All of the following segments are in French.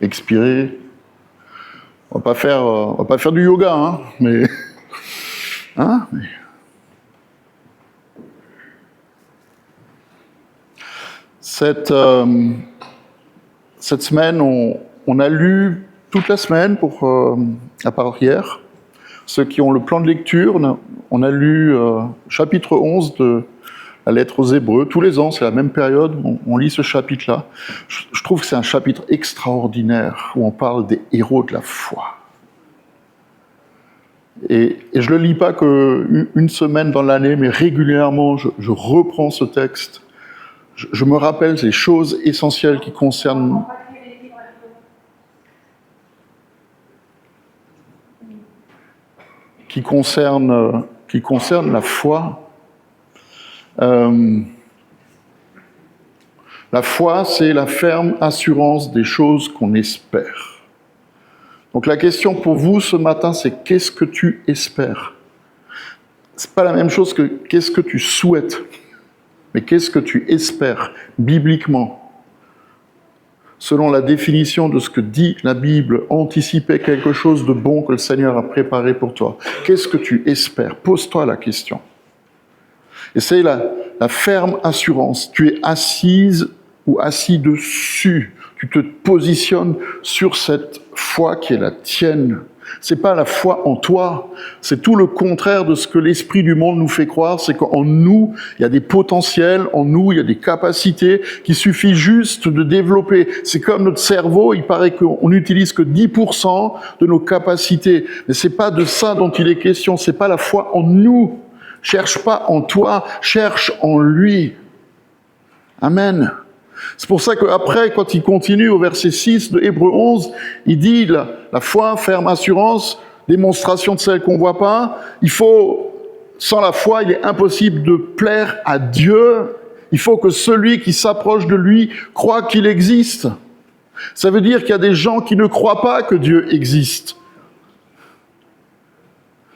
expirer. On va pas faire du yoga, hein, mais... Hein, mais... Cette semaine, on a lu toute la semaine, à part hier, ceux qui ont le plan de lecture, on a lu chapitre 11 de la lettre aux Hébreux. Tous les ans, c'est la même période, on lit ce chapitre-là. Je trouve que c'est un chapitre extraordinaire où on parle des héros de la foi. Et je ne le lis pas qu'une semaine dans l'année, mais régulièrement, je reprends ce texte. Je me rappelle les choses essentielles qui concernent la foi. La foi, c'est la ferme assurance des choses qu'on espère. Donc la question pour vous ce matin, c'est qu'est-ce que tu espères ? C'est pas la même chose que qu'est-ce que tu souhaites, mais qu'est-ce que tu espères bibliquement ? Selon la définition de ce que dit la Bible, anticiper quelque chose de bon que le Seigneur a préparé pour toi. Qu'est-ce que tu espères ? Pose-toi la question. Et c'est la ferme assurance. Tu es assise ou assis dessus. Tu te positionnes sur cette foi qui est la tienne. C'est pas la foi en toi, c'est tout le contraire de ce que l'esprit du monde nous fait croire, c'est qu'en nous, il y a des potentiels, en nous, il y a des capacités qu'il suffit juste de développer. C'est comme notre cerveau, il paraît qu'on n'utilise que 10% de nos capacités. Mais c'est pas de ça dont il est question, c'est pas la foi en nous. Cherche pas en toi, cherche en lui. Amen. C'est pour ça qu'après, quand il continue au verset 6 de Hébreux 11, il dit la foi, ferme assurance, démonstration de celle qu'on ne voit pas. Sans la foi, il est impossible de plaire à Dieu. Il faut que celui qui s'approche de lui croit qu'il existe. Ça veut dire qu'il y a des gens qui ne croient pas que Dieu existe.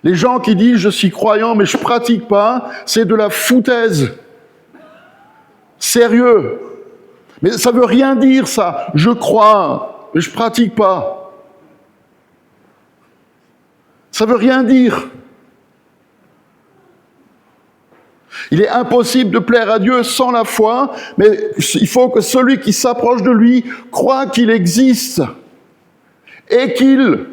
Les gens qui disent « je suis croyant mais je ne pratique pas », c'est de la foutaise. Sérieux. Mais ça ne veut rien dire ça. Je crois mais je ne pratique pas. Ça ne veut rien dire. Il est impossible de plaire à Dieu sans la foi, mais il faut que celui qui s'approche de lui croit qu'il existe et qu'il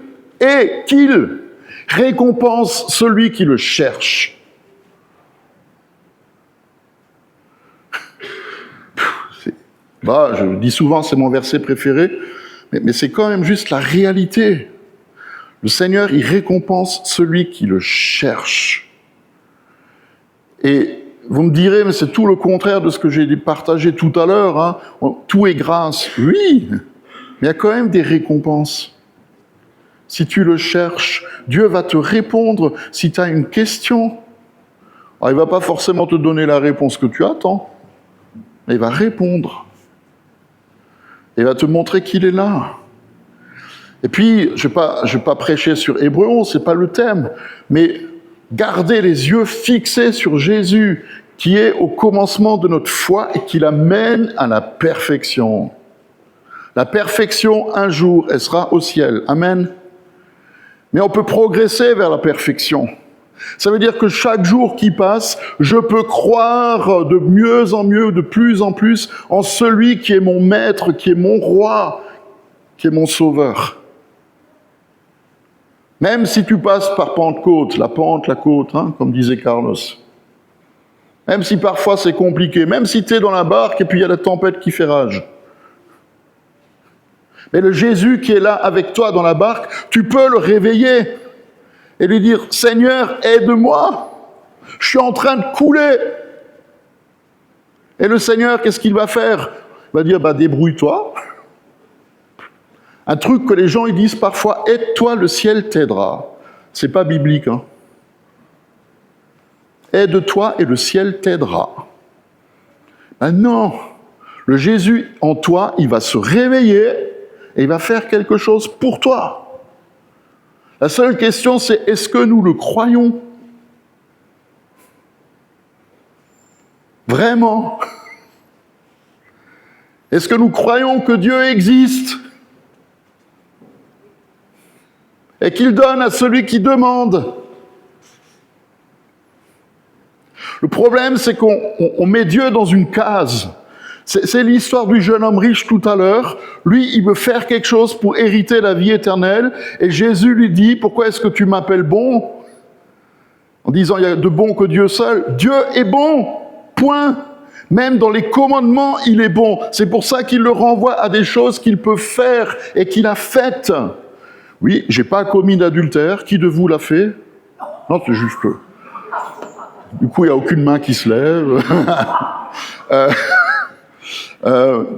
récompense celui qui le cherche. Je dis souvent, c'est mon verset préféré, mais c'est quand même juste la réalité. Le Seigneur, il récompense celui qui le cherche. Et vous me direz, mais c'est tout le contraire de ce que j'ai partagé tout à l'heure. Hein. Tout est grâce. Oui, mais il y a quand même des récompenses. Si tu le cherches, Dieu va te répondre si tu as une question. Alors, il ne va pas forcément te donner la réponse que tu attends, mais il va répondre. Il va te montrer qu'il est là. Et puis, je vais pas prêcher sur Hébreux 11, ce n'est pas le thème, mais gardez les yeux fixés sur Jésus, qui est au commencement de notre foi et qui l'amène à la perfection. La perfection, un jour, elle sera au ciel. Amen. Mais on peut progresser vers la perfection. Ça veut dire que chaque jour qui passe, je peux croire de mieux en mieux, de plus en plus, en celui qui est mon maître, qui est mon roi, qui est mon sauveur. Même si tu passes par Pentecôte, la pente, la côte, hein, comme disait Carlos. Même si parfois c'est compliqué, même si tu es dans la barque et puis il y a la tempête qui fait rage. Mais le Jésus qui est là avec toi dans la barque, tu peux le réveiller et lui dire « Seigneur, aide-moi, je suis en train de couler ». Et le Seigneur, qu'est-ce qu'il va faire ? Il va dire « débrouille-toi ». Un truc que les gens ils disent parfois « aide-toi, le ciel t'aidera ». C'est pas biblique, hein. Aide-toi et le ciel t'aidera. Non, le Jésus en toi, il va se réveiller et il va faire quelque chose pour toi. La seule question, c'est est-ce que nous le croyons ? Vraiment ? Est-ce que nous croyons que Dieu existe ? et qu'il donne à celui qui demande. Le problème, c'est qu'on met Dieu dans une case. C'est l'histoire du jeune homme riche tout à l'heure. Lui, il veut faire quelque chose pour hériter la vie éternelle. Et Jésus lui dit, pourquoi est-ce que tu m'appelles bon? En disant, il y a de bon que Dieu seul. Dieu est bon, point. Même dans les commandements, il est bon. C'est pour ça qu'il le renvoie à des choses qu'il peut faire et qu'il a faites. Oui, j'ai pas commis d'adultère. Qui de vous l'a fait? Non, c'est juste que... Du coup, il n'y a aucune main qui se lève.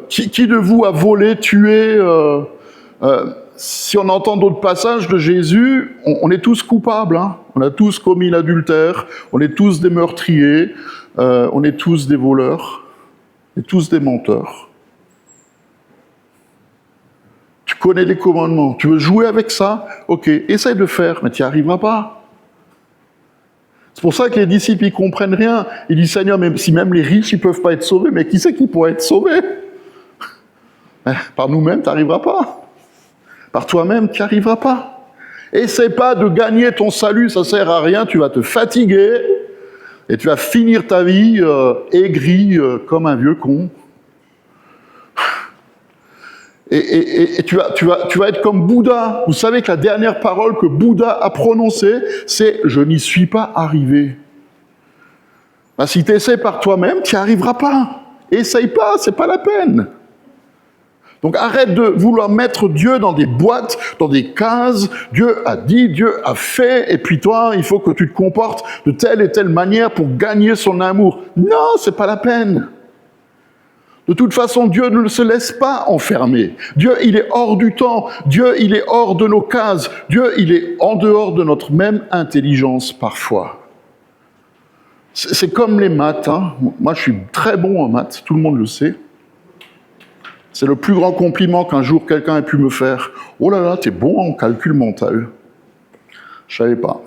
Qui de vous a volé, tué si on entend d'autres passages de Jésus, on est tous coupables. Hein. On a tous commis l'adultère, on est tous des meurtriers, on est tous des voleurs, on est tous des menteurs. Tu connais les commandements, tu veux jouer avec ça? Ok, essaye de faire, mais tu n'y arriveras pas. C'est pour ça que les disciples, ils comprennent rien. Ils disent, Seigneur, même si même les riches, ils peuvent pas être sauvés, mais qui c'est qui pourrait être sauvé? Par nous-mêmes, tu n'arriveras pas. Par toi-même, tu n'y arriveras pas. Essaie pas de gagner ton salut, ça sert à rien, tu vas te fatiguer et tu vas finir ta vie aigri comme un vieux con. Et tu vas être comme Bouddha. Vous savez que la dernière parole que Bouddha a prononcée, c'est « Je n'y suis pas arrivé ». Ben, si tu essaies par toi-même, tu n'y arriveras pas. Essaye pas, c'est pas la peine. Donc arrête de vouloir mettre Dieu dans des boîtes, dans des cases. Dieu a dit, Dieu a fait, et puis toi, il faut que tu te comportes de telle et telle manière pour gagner son amour. Non, c'est pas la peine. De toute façon, Dieu ne se laisse pas enfermer. Dieu, il est hors du temps. Dieu, il est hors de nos cases. Dieu, il est en dehors de notre même intelligence parfois. C'est comme les maths. Hein. Moi, je suis très bon en maths, tout le monde le sait. C'est le plus grand compliment qu'un jour quelqu'un ait pu me faire. « Oh là là, t'es bon en calcul mental. » Je savais pas.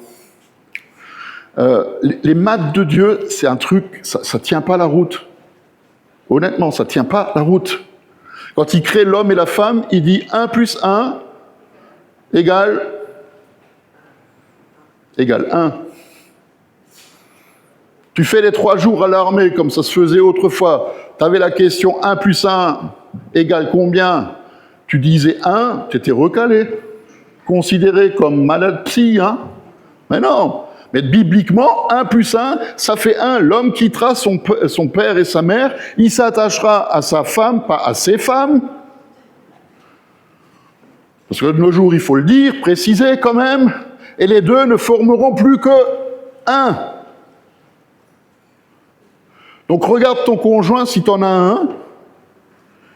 Les maths de Dieu, c'est un truc, ça tient pas la route. Honnêtement, ça tient pas la route. Quand il crée l'homme et la femme, il dit 1 plus 1 égale 1. Tu fais les 3 jours à l'armée, comme ça se faisait autrefois. Tu avais la question 1 plus 1 égale combien? Tu disais 1, tu étais recalé. Considéré comme malade psy, hein? Mais non. Mais bibliquement, 1 plus 1, ça fait 1. L'homme quittera son père et sa mère, il s'attachera à sa femme, pas à ses femmes. Parce que de nos jours, il faut le dire, préciser quand même, et les deux ne formeront plus que 1. Donc regarde ton conjoint si tu en as un,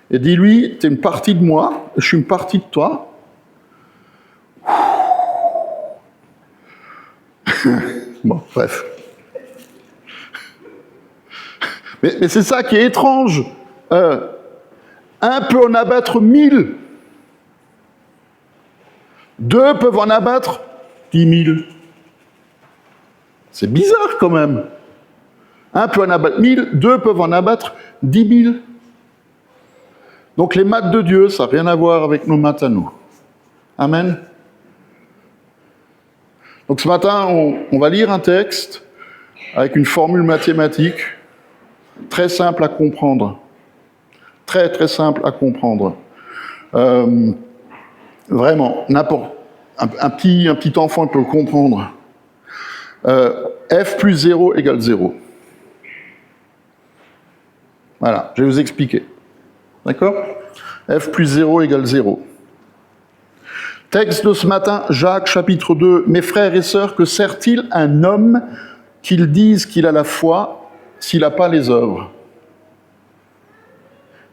et dis-lui, tu es une partie de moi, je suis une partie de toi. Bon, bref. Mais c'est ça qui est étrange. Un peut en abattre 1000. 2 peuvent en abattre 10 000. C'est bizarre quand même. Un peut en abattre 1000, 2 peuvent en abattre 10 000. Donc les maths de Dieu, ça n'a rien à voir avec nos maths à nous. Amen. Donc ce matin, on va lire un texte avec une formule mathématique très simple à comprendre. Très, très simple à comprendre. Vraiment, n'importe. Un petit enfant peut le comprendre. F plus 0 égale 0. Voilà, je vais vous expliquer. D'accord? F plus 0 égale 0. Texte de ce matin, Jacques, chapitre 2. « Mes frères et sœurs, que sert-il un homme qu'il dise qu'il a la foi s'il n'a pas les œuvres?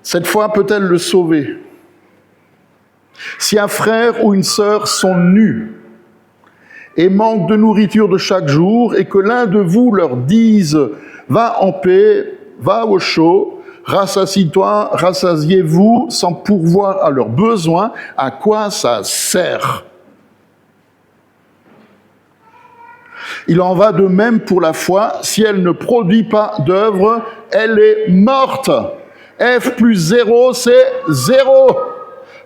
Cette foi peut-elle le sauver? Si un frère ou une sœur sont nus et manquent de nourriture de chaque jour, et que l'un de vous leur dise « Va en paix, va au chaud », rassasie-toi, rassasiez-vous sans pourvoir à leurs besoins, à quoi ça sert? Il en va de même pour la foi, si elle ne produit pas d'œuvre, elle est morte. F plus 0, c'est 0.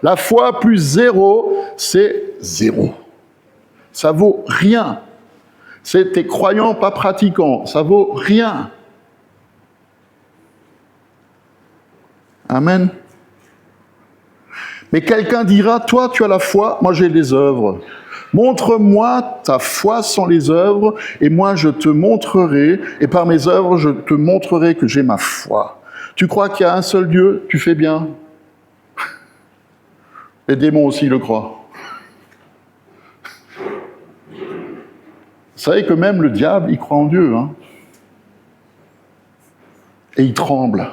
La foi plus 0, c'est 0. Ça vaut rien. C'est t'es croyant, pas pratiquant. Ça vaut rien. Amen. Mais quelqu'un dira, toi tu as la foi, moi j'ai les œuvres. Montre-moi ta foi sans les œuvres, et moi je te montrerai, et par mes œuvres je te montrerai que j'ai ma foi. Tu crois qu'il y a un seul Dieu? Tu fais bien. Les démons aussi le croient. Vous savez que même le diable, il croit en Dieu, hein? Et il tremble.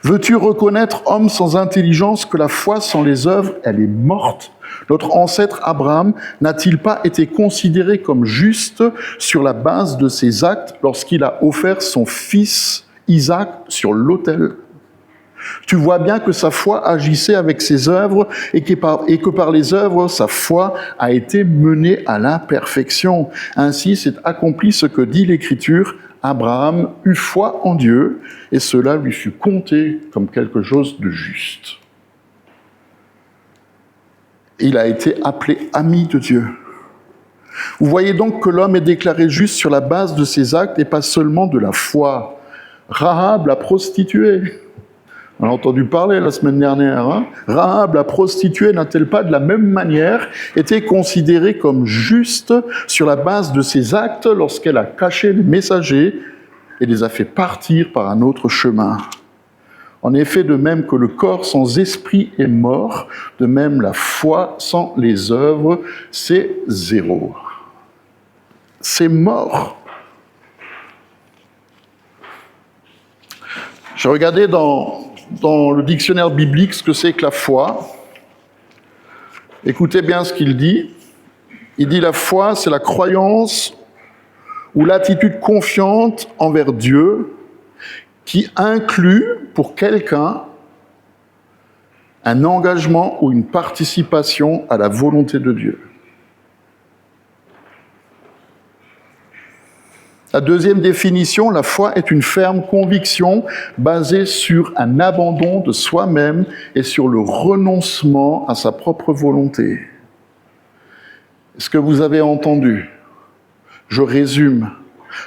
Veux-tu reconnaître, homme sans intelligence, que la foi sans les œuvres, elle est morte? Notre ancêtre Abraham n'a-t-il pas été considéré comme juste sur la base de ses actes lorsqu'il a offert son fils Isaac sur l'autel? Tu vois bien que sa foi agissait avec ses œuvres et que par les œuvres, sa foi a été menée à la perfection. Ainsi s'est accompli ce que dit l'Écriture: Abraham eut foi en Dieu et cela lui fut compté comme quelque chose de juste. Il a été appelé ami de Dieu. Vous voyez donc que l'homme est déclaré juste sur la base de ses actes et pas seulement de la foi. Rahab, la prostituée, on a entendu parler la semaine dernière, hein? Rahab, la prostituée, n'a-t-elle pas de la même manière été considérée comme juste sur la base de ses actes lorsqu'elle a caché les messagers et les a fait partir par un autre chemin? En effet, de même que le corps sans esprit est mort, de même la foi sans les œuvres, c'est zéro. C'est mort. J'ai regardé dans le dictionnaire biblique ce que c'est que la foi. Écoutez bien ce qu'il dit. Il dit la foi, c'est la croyance ou l'attitude confiante envers Dieu qui inclut pour quelqu'un un engagement ou une participation à la volonté de Dieu. La deuxième définition, la foi est une ferme conviction basée sur un abandon de soi-même et sur le renoncement à sa propre volonté. Est-ce que vous avez entendu? Je résume.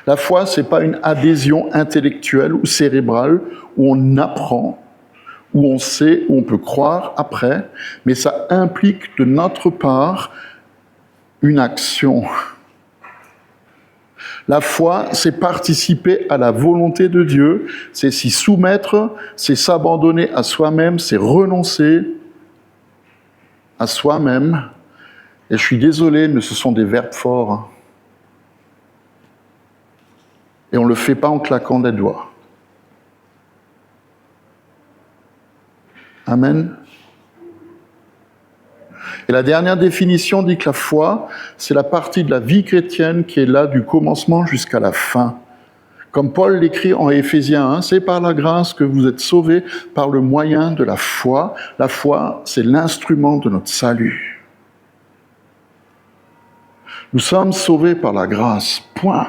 La foi, ce n'est pas une adhésion intellectuelle ou cérébrale où on apprend, où on sait, où on peut croire après, mais ça implique de notre part une action. La foi, c'est participer à la volonté de Dieu, c'est s'y soumettre, c'est s'abandonner à soi-même, c'est renoncer à soi-même. Et je suis désolé, mais ce sont des verbes forts. Et on ne le fait pas en claquant des doigts. Amen. Et la dernière définition dit que la foi, c'est la partie de la vie chrétienne qui est là du commencement jusqu'à la fin. Comme Paul l'écrit en Éphésiens 1, c'est par la grâce que vous êtes sauvés par le moyen de la foi. La foi, c'est l'instrument de notre salut. Nous sommes sauvés par la grâce, point.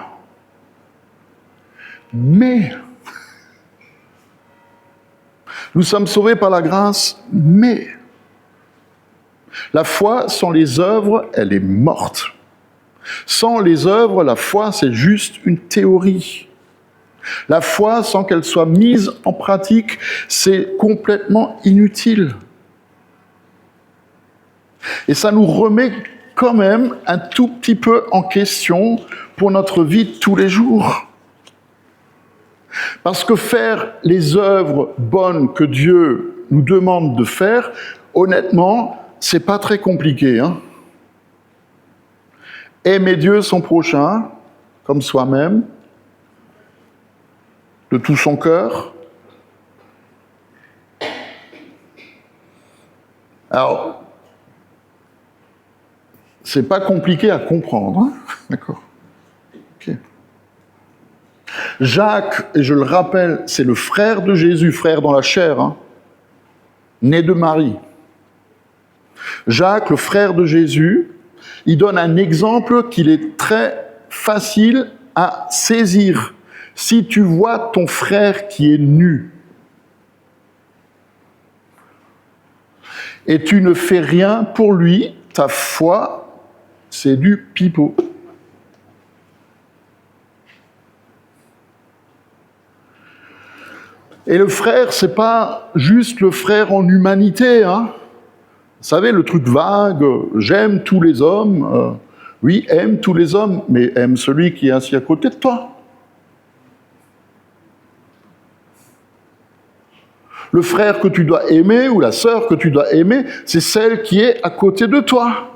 Mais, nous sommes sauvés par la grâce, mais, la foi sans les œuvres, elle est morte. Sans les œuvres, la foi, c'est juste une théorie. La foi, sans qu'elle soit mise en pratique, c'est complètement inutile. Et ça nous remet quand même un tout petit peu en question pour notre vie de tous les jours. Parce que faire les œuvres bonnes que Dieu nous demande de faire, honnêtement, c'est pas très compliqué. Aimer Dieu, son prochain, comme soi-même, de tout son cœur. Alors, c'est pas compliqué à comprendre, d'accord? Ok. Jacques, et je le rappelle, c'est le frère de Jésus, frère dans la chair, né de Marie. Jacques, le frère de Jésus, il donne un exemple qu'il est très facile à saisir. Si tu vois ton frère qui est nu et tu ne fais rien pour lui, ta foi, c'est du pipeau. Et le frère, c'est pas juste le frère en humanité, hein. Vous savez, le truc vague, j'aime tous les hommes. Oui, aime tous les hommes, mais aime celui qui est assis à côté de toi. Le frère que tu dois aimer ou la sœur que tu dois aimer, c'est celle qui est à côté de toi.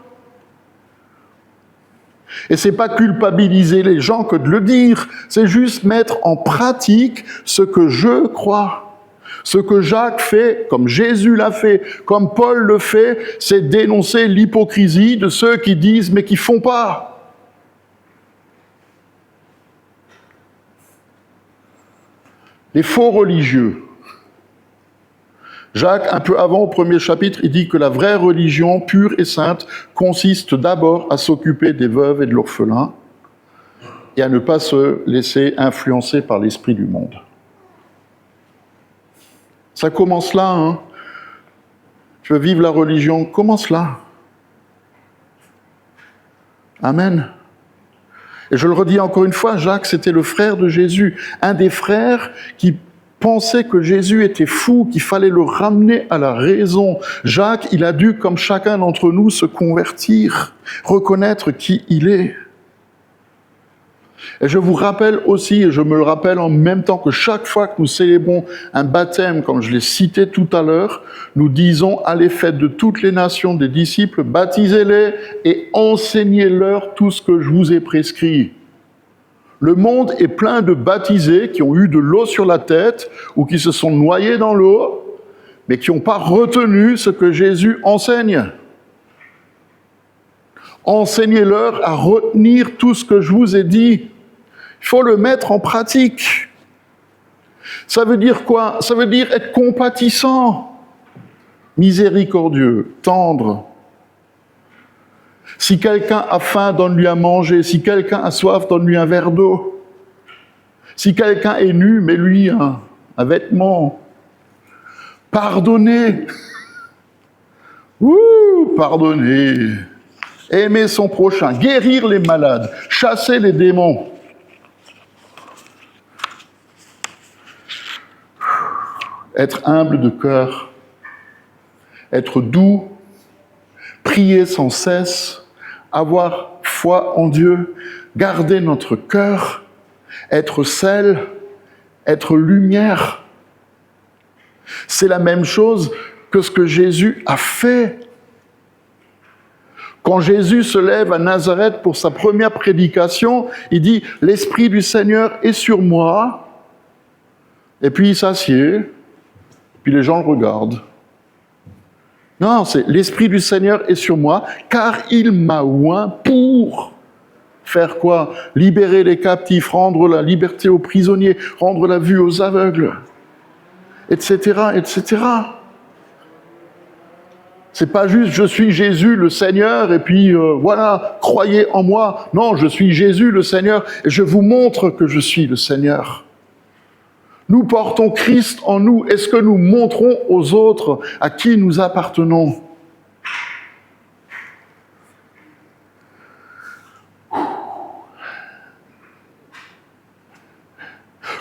Et c'est pas culpabiliser les gens que de le dire, c'est juste mettre en pratique ce que je crois. Ce que Jacques fait, comme Jésus l'a fait, comme Paul le fait, c'est dénoncer l'hypocrisie de ceux qui disent mais qui font pas. Les faux religieux. Jacques, un peu avant, au premier chapitre, il dit que la vraie religion pure et sainte consiste d'abord à s'occuper des veuves et de l'orphelin et à ne pas se laisser influencer par l'esprit du monde. Ça commence là, hein. Tu veux vivre la religion, commence là. Amen. Et je le redis encore une fois, Jacques, c'était le frère de Jésus, un des frères qui pensait que Jésus était fou, qu'il fallait le ramener à la raison. Jacques, il a dû, comme chacun d'entre nous, se convertir, reconnaître qui il est. Et je vous rappelle aussi, et je me le rappelle en même temps que chaque fois que nous célébrons un baptême, comme je l'ai cité tout à l'heure, nous disons « Allez, faites de toutes les nations des disciples, baptisez-les et enseignez-leur tout ce que je vous ai prescrit. » Le monde est plein de baptisés qui ont eu de l'eau sur la tête ou qui se sont noyés dans l'eau, mais qui n'ont pas retenu ce que Jésus enseigne. Enseignez-leur à retenir tout ce que je vous ai dit. Il faut le mettre en pratique. Ça veut dire quoi? Ça veut dire être compatissant, miséricordieux, tendre. Si quelqu'un a faim, donne-lui à manger. Si quelqu'un a soif, donne-lui un verre d'eau. Si quelqu'un est nu, mets-lui un vêtement. Pardonnez. Pardonner. Aimer son prochain. Guérir les malades. Chasser les démons. Être humble de cœur, être doux, prier sans cesse, avoir foi en Dieu, garder notre cœur, être sel, être lumière. C'est la même chose que ce que Jésus a fait. Quand Jésus se lève à Nazareth pour sa première prédication, il dit « L'Esprit du Seigneur est sur moi », et puis il s'assied, puis les gens le regardent. Non, c'est l'Esprit du Seigneur est sur moi, car il m'a oint pour faire quoi? Libérer les captifs, rendre la liberté aux prisonniers, rendre la vue aux aveugles, etc., etc. C'est pas juste je suis Jésus le Seigneur et puis voilà, croyez en moi. Non, je suis Jésus le Seigneur et je vous montre que je suis le Seigneur. Nous portons Christ en nous. Est-ce que nous montrons aux autres à qui nous appartenons?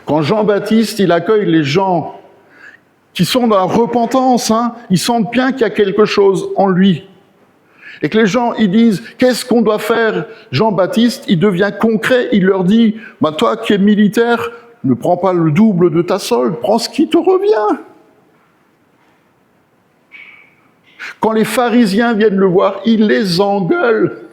Quand Jean-Baptiste, il accueille les gens qui sont dans la repentance, hein, ils sentent bien qu'il y a quelque chose en lui. Et que les gens, ils disent, qu'est-ce qu'on doit faire? Jean-Baptiste, il devient concret, il leur dit, toi qui es militaire, ne prends pas le double de ta solde, prends ce qui te revient. Quand les pharisiens viennent le voir, il les engueule.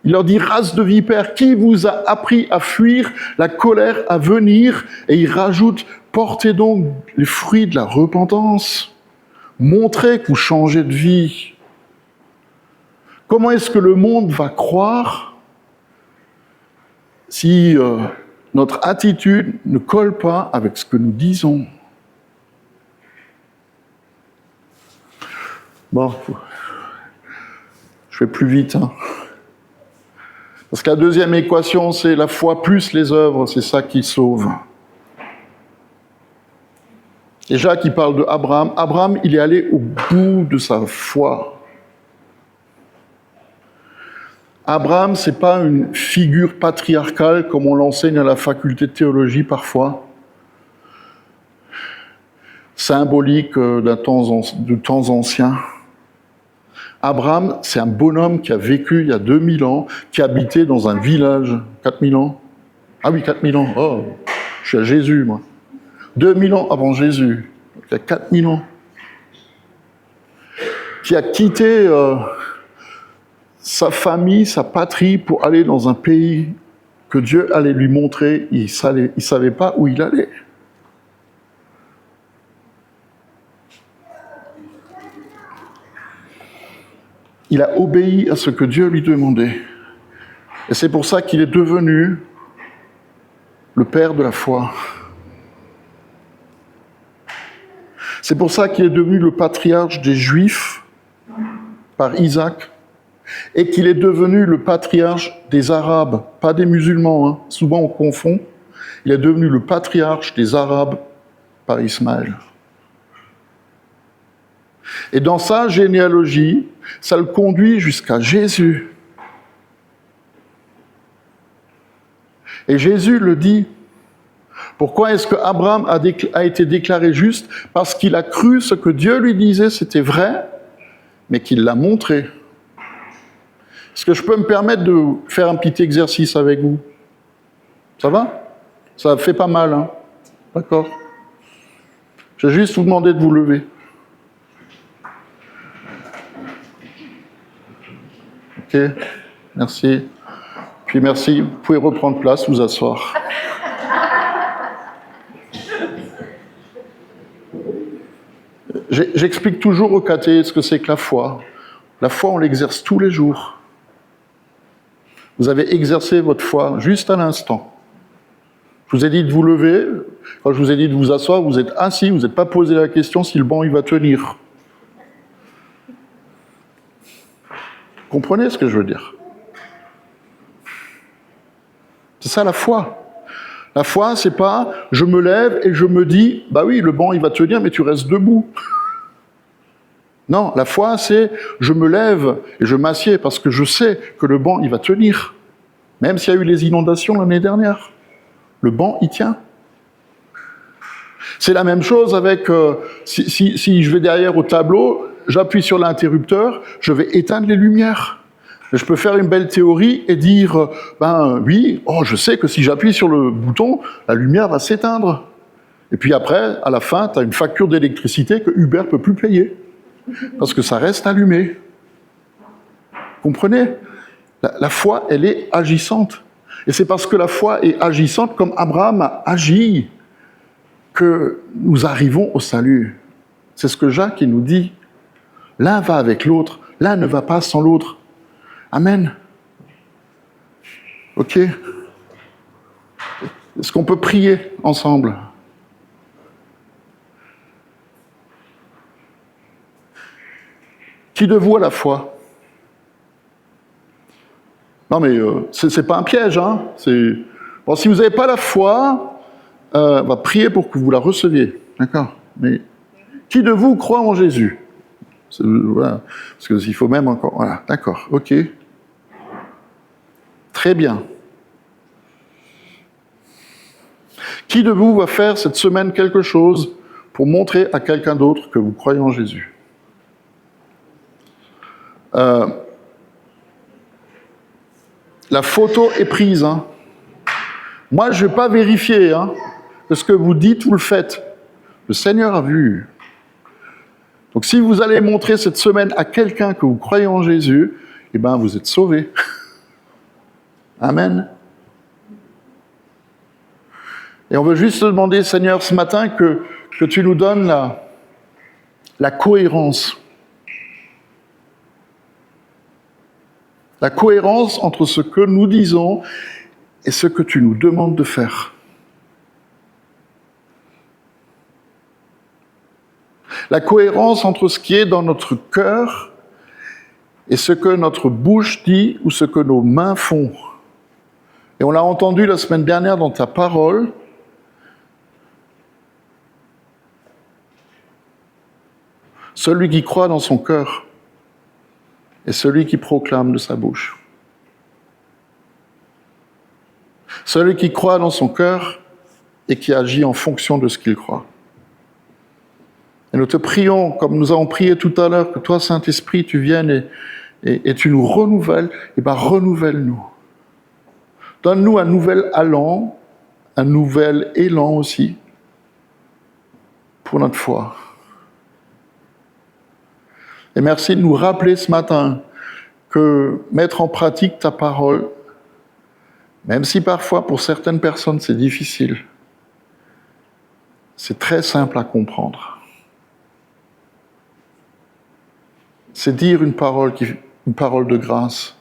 Il leur dit, race de vipères, qui vous a appris à fuir la colère à venir? Et il rajoute, portez donc les fruits de la repentance. Montrez que vous changez de vie. Comment est-ce que le monde va croire si notre attitude ne colle pas avec ce que nous disons? Bon, je vais plus vite, hein. Parce que la deuxième équation, c'est la foi plus les œuvres, c'est ça qui sauve. Et Jacques, il parle de Abraham. Abraham, il est allé au bout de sa foi. Abraham, ce n'est pas une figure patriarcale comme on l'enseigne à la faculté de théologie parfois, symbolique de temps anciens. Abraham, c'est un bonhomme qui a vécu il y a 2000 ans, qui habitait dans un village. 4000 ans? Ah oui, 4000 ans. Oh, je suis à Jésus, moi. 2000 ans avant Jésus. Il y a 4000 ans. Qui a quitté sa famille, sa patrie, pour aller dans un pays que Dieu allait lui montrer. Il ne savait pas où il allait. Il a obéi à ce que Dieu lui demandait. Et c'est pour ça qu'il est devenu le père de la foi. C'est pour ça qu'il est devenu le patriarche des Juifs par Isaac et qu'il est devenu le patriarche des Arabes, pas des musulmans, hein. Souvent on confond. Il est devenu le patriarche des Arabes par Ismaël. Et dans sa généalogie, ça le conduit jusqu'à Jésus. Et Jésus le dit. Pourquoi est-ce qu'Abraham a été déclaré juste? Parce qu'il a cru ce que Dieu lui disait, c'était vrai, mais qu'il l'a montré. Est-ce que je peux me permettre de faire un petit exercice avec vous? Ça va? Ça fait pas mal, hein? D'accord. Je vais juste vous demander de vous lever. Ok, merci. Puis merci, vous pouvez reprendre place, vous asseoir. J'explique toujours aux cathés ce que c'est que la foi. La foi, on l'exerce tous les jours. Vous avez exercé votre foi juste à l'instant. Je vous ai dit de vous lever. Quand je vous ai dit de vous asseoir, vous êtes assis, vous n'êtes pas posé la question si le banc il va tenir. Vous comprenez ce que je veux dire? C'est ça la foi. La foi, c'est pas je me lève et je me dis, bah oui, le banc il va tenir, mais tu restes debout. Non, la foi, c'est je me lève et je m'assieds parce que je sais que le banc il va tenir. Même s'il y a eu les inondations l'année dernière, le banc il tient. C'est la même chose avec si je vais derrière au tableau, j'appuie sur l'interrupteur, je vais éteindre les lumières. Je peux faire une belle théorie et dire, oui, je sais que si j'appuie sur le bouton, la lumière va s'éteindre. Et puis après, à la fin, tu as une facture d'électricité que Uber ne peut plus payer, parce que ça reste allumé. Comprenez? La foi, elle est agissante. Et c'est parce que la foi est agissante, comme Abraham a agi, que nous arrivons au salut. C'est ce que Jacques nous dit. L'un va avec l'autre, l'un ne va pas sans l'autre. Amen. Ok? Est-ce qu'on peut prier ensemble? Qui de vous a la foi? Non mais c'est pas un piège, hein? Bon, si vous n'avez pas la foi, on va prier pour que vous la receviez. D'accord? Mais qui de vous croit en Jésus? Voilà. Parce que s'il faut même encore... Voilà, d'accord, ok. Très bien. Qui de vous va faire cette semaine quelque chose pour montrer à quelqu'un d'autre que vous croyez en Jésus? La photo est prise. Hein. Moi, je ne vais pas vérifier que ce que vous dites, vous le faites. Le Seigneur a vu. Donc si vous allez montrer cette semaine à quelqu'un que vous croyez en Jésus, eh bien, vous êtes sauvés. Amen. Et on veut juste te demander, Seigneur, ce matin, que tu nous donnes la cohérence. La cohérence entre ce que nous disons et ce que tu nous demandes de faire. La cohérence entre ce qui est dans notre cœur et ce que notre bouche dit ou ce que nos mains font. Et on l'a entendu la semaine dernière dans ta parole. Celui qui croit dans son cœur et celui qui proclame de sa bouche. Celui qui croit dans son cœur et qui agit en fonction de ce qu'il croit. Et nous te prions, comme nous avons prié tout à l'heure, que toi, Saint-Esprit, tu viennes et tu nous renouvelles. Et bien, renouvelle-nous. Donne-nous un nouvel allant, un nouvel élan aussi pour notre foi. Et merci de nous rappeler ce matin que mettre en pratique ta parole, même si parfois pour certaines personnes c'est difficile, c'est très simple à comprendre. C'est dire une parole de grâce.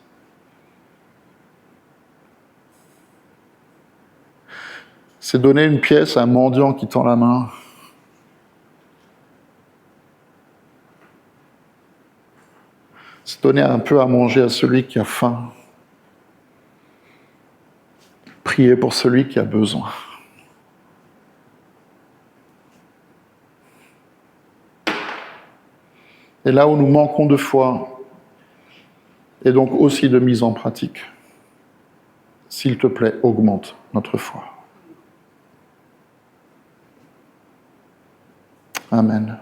C'est donner une pièce à un mendiant qui tend la main. C'est donner un peu à manger à celui qui a faim. Prier pour celui qui a besoin. Et là où nous manquons de foi, et donc aussi de mise en pratique, s'il te plaît, augmente notre foi. Amen.